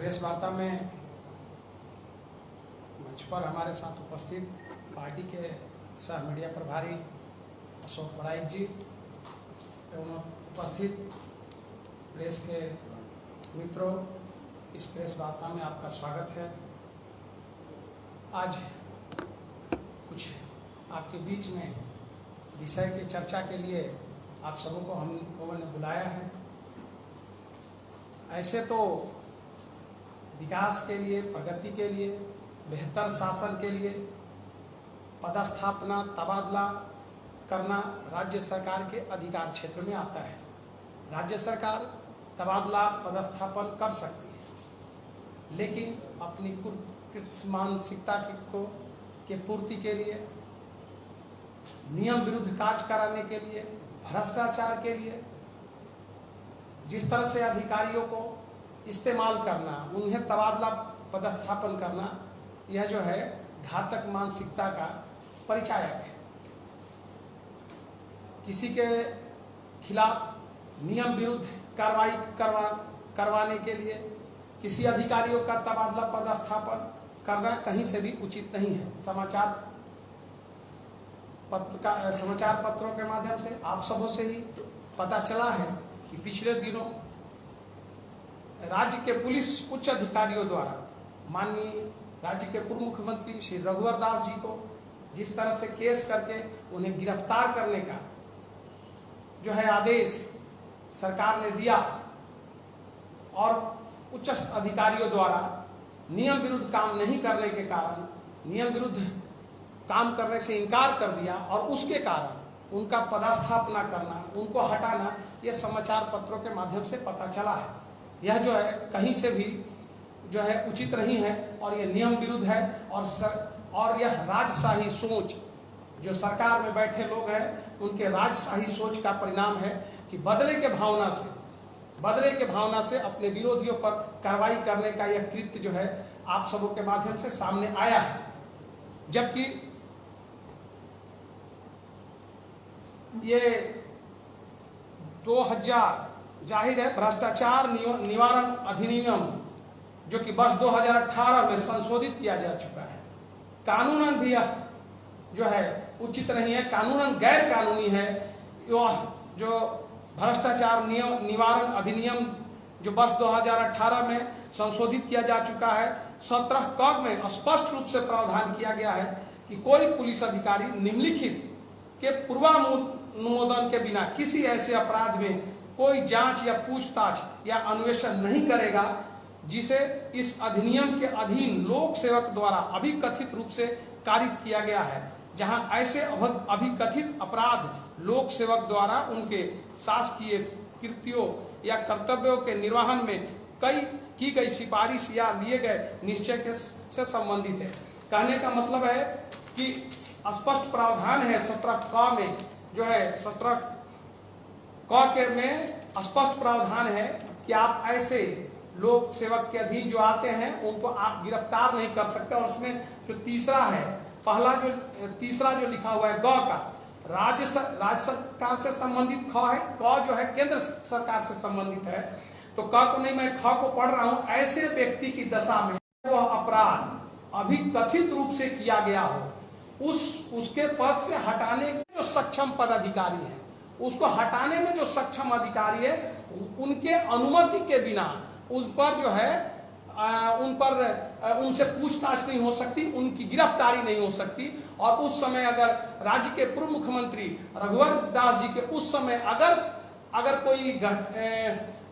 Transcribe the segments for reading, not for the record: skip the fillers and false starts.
Press वार्ता में मंच पर हमारे साथ उपस्थित पार्टी के सह मीडिया प्रभारी अशोक पराइक जी एवं उपस्थित प्रेस के मित्रों, इस प्रेस वार्ता में आपका स्वागत है। आज कुछ आपके बीच में विषय की चर्चा के लिए आप सबों को हम लोगों ने बुलाया है। ऐसे तो विकास के लिए, प्रगति के लिए, बेहतर शासन के लिए पदस्थापना, तबादला करना राज्य सरकार के अधिकार क्षेत्र में आता है। राज्य सरकार तबादला, पदस्थापन कर सकती है, लेकिन अपनी कृत मानसिकता के पूर्ति के लिए, नियम विरुद्ध कार्य कराने के लिए, भ्रष्टाचार के लिए जिस तरह से अधिकारियों को इस्तेमाल करना, उन्हें तबादला, पदस्थापन करना, यह जो है घातक मानसिकता का परिचायक है। किसी के खिलाफ नियम विरुद्ध कार्रवाई करवाने के लिए किसी अधिकारियों का तबादला, पदस्थापन करना कहीं से भी उचित नहीं है। समाचार पत्रों के माध्यम से आप सबों से ही पता चला है कि पिछले दिनों राज्य के पुलिस उच्च अधिकारियों द्वारा माननीय राज्य के पूर्व मुख्यमंत्री श्री रघुवर दास जी को जिस तरह से केस करके उन्हें गिरफ्तार करने का जो है आदेश सरकार ने दिया, और उच्च अधिकारियों द्वारा नियम विरुद्ध काम नहीं करने के कारण, नियम विरुद्ध काम करने से इनकार कर दिया और उसके कारण उनका पदस्थापना करना, उनको हटाना, यह समाचार पत्रों के माध्यम से पता चला है। यह जो है कहीं से भी जो है उचित नहीं है और यह नियम विरुद्ध है और यह राजशाही सोच, जो सरकार में बैठे लोग हैं उनके राजशाही सोच का परिणाम है कि बदले के भावना से अपने विरोधियों पर कार्रवाई करने का यह कृत्य जो है आप सबों के माध्यम से सामने आया है। जबकि ये 2000 जाहिर है भ्रष्टाचार निवारण अधिनियम जो कि वर्ष 2018 में संशोधित किया जा चुका है, कानूनन भी यह जो है उचित नहीं है, कानूनन गैर कानूनी है। जो भ्रष्टाचार निवारण अधिनियम जो वर्ष 2018 में संशोधित किया जा चुका है, 17 क में स्पष्ट रूप से प्रावधान किया गया है कि कोई पुलिस अधिकारी निम्नलिखित के पूर्वानुमोदन के बिना किसी ऐसे अपराध में कोई जांच या पूछताछ या अन्वेषण नहीं करेगा जिसे इस अधिनियम के अधीन लोक सेवक द्वारा अभिकथित रूप से कारित किया गया है। जहां ऐसे अभिकथित अपराध लोक सेवक द्वारा उनके शासकीय कृत्यों या कर्तव्यों के निर्वहन में की गई सिफारिश या लिए गए निश्चय से संबंधित है। कहने का मतलब है कि स्पष्ट प्रावधान है 17 क में, जो है 17 क के में स्पष्ट प्रावधान है कि आप ऐसे लोक सेवक के अधीन जो आते हैं उनको आप गिरफ्तार नहीं कर सकते। और उसमें जो तीसरा जो लिखा हुआ है ग का, राज्य सरकार से संबंधित ख है, क जो है केंद्र सरकार से संबंधित है, तो क को नहीं, मैं ख को पढ़ रहा हूं। ऐसे व्यक्ति की दशा में वह अपराध अभिकथित रूप से किया गया हो, उसके पद से हटाने के जो सक्षम पदाधिकारी है, उसको हटाने में जो सक्षम अधिकारी है, उनके अनुमति के बिना उन पर जो है उनसे पूछताछ नहीं हो सकती, उनकी गिरफ्तारी नहीं हो सकती। और उस समय अगर राज्य के पूर्व मुख्यमंत्री रघुवर दास जी के उस समय अगर कोई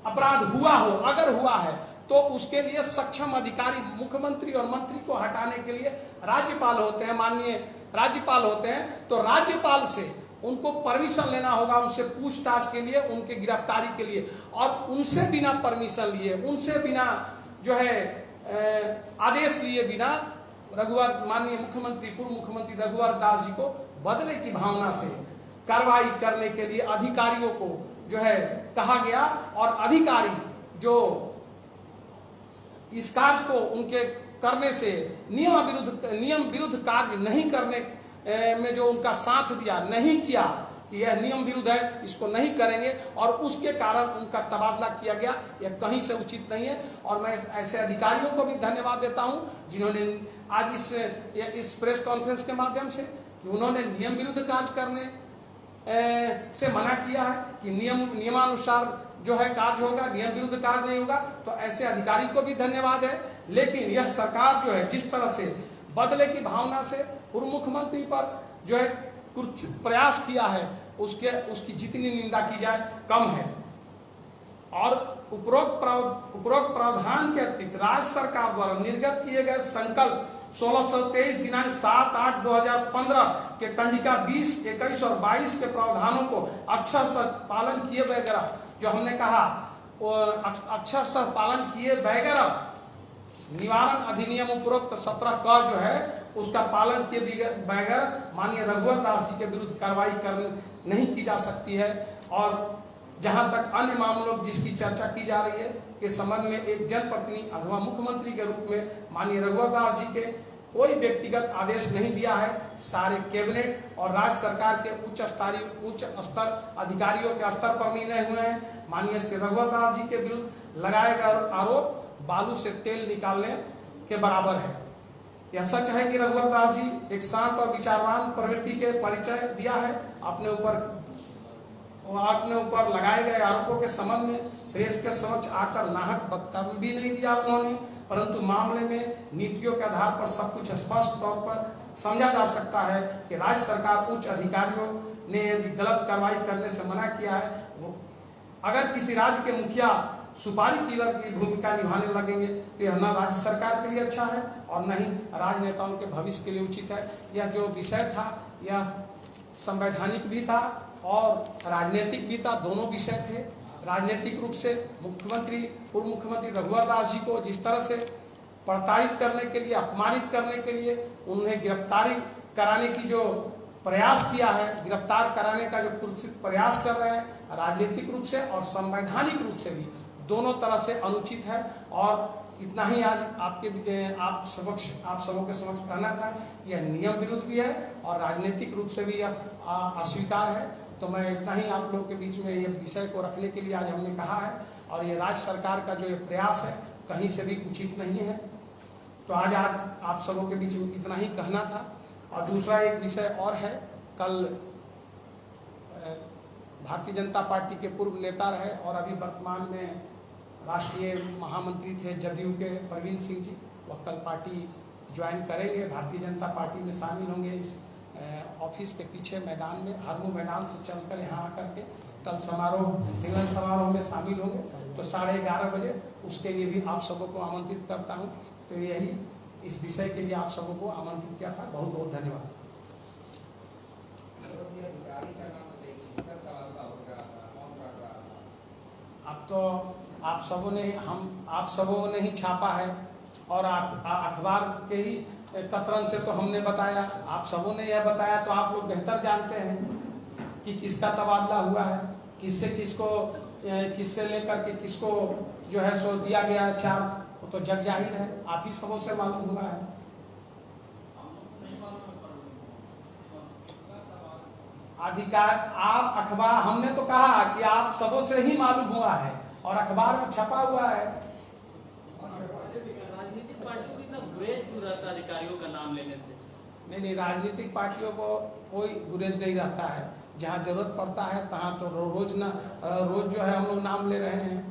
अपराध हुआ है तो उसके लिए सक्षम अधिकारी मुख्यमंत्री और मंत्री को हटाने के लिए राज्यपाल होते हैं, माननीय राज्यपाल होते हैं। तो राज्यपाल से उनको परमिशन लेना होगा, उनसे पूछताछ के लिए, उनके गिरफ्तारी के लिए। और उनसे बिना परमिशन लिए, उनसे बिना जो है आदेश लिए बिना माननीय मुख्यमंत्री, पूर्व मुख्यमंत्री रघुवर दास जी को बदले की भावना से कार्रवाई करने के लिए अधिकारियों को जो है कहा गया। और अधिकारी जो इस कार्य को उनके करने से नियम विरुद्ध कार्य नहीं करने में जो उनका साथ दिया, नहीं किया, कि यह नियम विरुद्ध है, इसको नहीं करेंगे, और उसके कारण उनका तबादला किया गया, यह कहीं से उचित नहीं है। और मैं ऐसे अधिकारियों को भी धन्यवाद देता हूं जिन्होंने आज इस प्रेस कॉन्फ्रेंस के माध्यम से कि उन्होंने नियम विरुद्ध कार्य करने से मना किया है कि नियमानुसार जो है कार्य होगा, नियम विरुद्ध कार्य नहीं होगा। तो ऐसे अधिकारी को भी धन्यवाद है। लेकिन यह सरकार जो है जिस तरह से बदले की भावना से पूर्व मुख्यमंत्री पर जो है कुछ प्रयास किया है, उसकी जितनी निंदा की जाए कम है। और उपरोक्त प्रावधान के अतिरिक्त राज्य सरकार द्वारा निर्गत किए गए संकल्प 1623 दिनांक 7/8/2015 के कंडिका 20, 21 और 22 के प्रावधानों को अक्षरशः पालन किए बगैर, जो हमने कहा अक्षरशः पालन किए बगैर निवारण अधिनियम उपरोक्त 17 का जो है उसका पालन किए बगैर माननीय रघुवर दास जी के विरुद्ध कार्रवाई नहीं की जा सकती है। और जहां तक अन्य मामलों जिसकी चर्चा की जा रही है के संबंध में एक जनप्रतिनिधि अथवा मुख्यमंत्री के रूप में माननीय रघुवर दास जी के कोई व्यक्तिगत आदेश नहीं दिया है। सारे कैबिनेट और राज्य सरकार के उच्च स्तर अधिकारियों के स्तर पर निर्णय हुए हैं। माननीय श्री रघुवर दास जी के विरुद्ध लगाए गए आरोप बालू से तेल निकालने के बराबर है। यह सच है कि रघुवर दास जी एक शांत और विचारवान प्रवृत्ति के परिचय दिया है। अपने ऊपर लगाए गए आरोपों के संबंध में प्रेस के समक्ष आकर नाहक वक्तव्य भी नहीं दिया उन्होंने, परंतु मामले में नीतियों के आधार पर सब कुछ स्पष्ट तौर पर समझा जा सकता है कि राज्य सरकार उच्च अधिकारियों ने यदि गलत कार्रवाई करने से मना किया है, वो अगर किसी राज्य के मुखिया सुपारी किलर की भूमिका निभाने लगेंगे तो यह न राज्य सरकार के लिए अच्छा है और न ही राजनेताओं के भविष्य के लिए उचित है। यह जो विषय था यह संवैधानिक भी था और राजनीतिक भी था, दोनों विषय थे। राजनीतिक रूप से पूर्व मुख्यमंत्री रघुवर दास जी को जिस तरह से प्रताड़ित करने के लिए, अपमानित करने के लिए उन्हें गिरफ्तारी कराने की जो प्रयास किया है, गिरफ्तार कराने का जो प्रयास कर रहे हैं, राजनीतिक रूप से और संवैधानिक रूप से भी दोनों तरह से अनुचित है। और इतना ही आज आप सबों के समक्ष कहना था कि यह नियम विरुद्ध भी है और राजनीतिक रूप से भी यह अस्वीकार है। तो मैं इतना ही आप लोगों के बीच में ये विषय को रखने के लिए आज हमने कहा है। और ये राज्य सरकार का जो ये प्रयास है कहीं से भी उचित नहीं है। तो आज आप सबों के बीच में इतना ही कहना था। और दूसरा एक विषय और है, कल भारतीय जनता पार्टी के पूर्व नेता रहे और अभी वर्तमान में राष्ट्रीय महामंत्री थे जदयू के प्रवीण सिंह जी, वह कल पार्टी ज्वाइन करेंगे, भारतीय जनता पार्टी में शामिल होंगे। इस ऑफिस के पीछे मैदान में हरमू मैदान से चलकर यहाँ आकर के कल मिलन समारोह में शामिल होंगे। तो 11:30 बजे उसके लिए भी आप सबों को आमंत्रित करता हूँ। तो यही इस विषय के लिए आप सबों को आमंत्रित किया था। बहुत बहुत धन्यवाद। अब तो आप सबों ने ही छापा है और अखबार के ही कतरन से तो हमने बताया, आप सबों ने यह बताया, तो आप लोग बेहतर जानते हैं कि किसका तबादला हुआ है, किससे लेकर के किसको जो है सो दिया गया है चार्ज, वो तो जग जाहिर है, आप ही सबों से मालूम हुआ है। अधिकार आप अखबार, हमने तो कहा कि आप सबों से ही मालूम हुआ है और अखबार में छपा हुआ है। राजनीतिक पार्टियों को इतना गुरेज क्यों रहता अधिकारियों का नाम लेने से? नहीं, राजनीतिक पार्टियों को कोई गुरेज नहीं रहता है। जहाँ जरूरत पड़ता है तहाँ तो रोज जो है हम लोग नाम ले रहे हैं।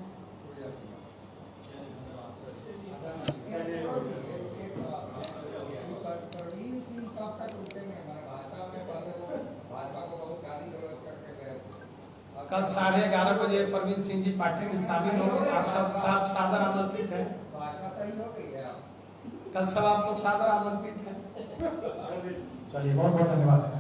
कल 11:30 बजे प्रवीण सिंह जी पार्टी में शामिल होंगे। आप सब सादर आमंत्रित हैं। कल सब आप लोग सादर आमंत्रित हैं। चलिए, बहुत बहुत धन्यवाद।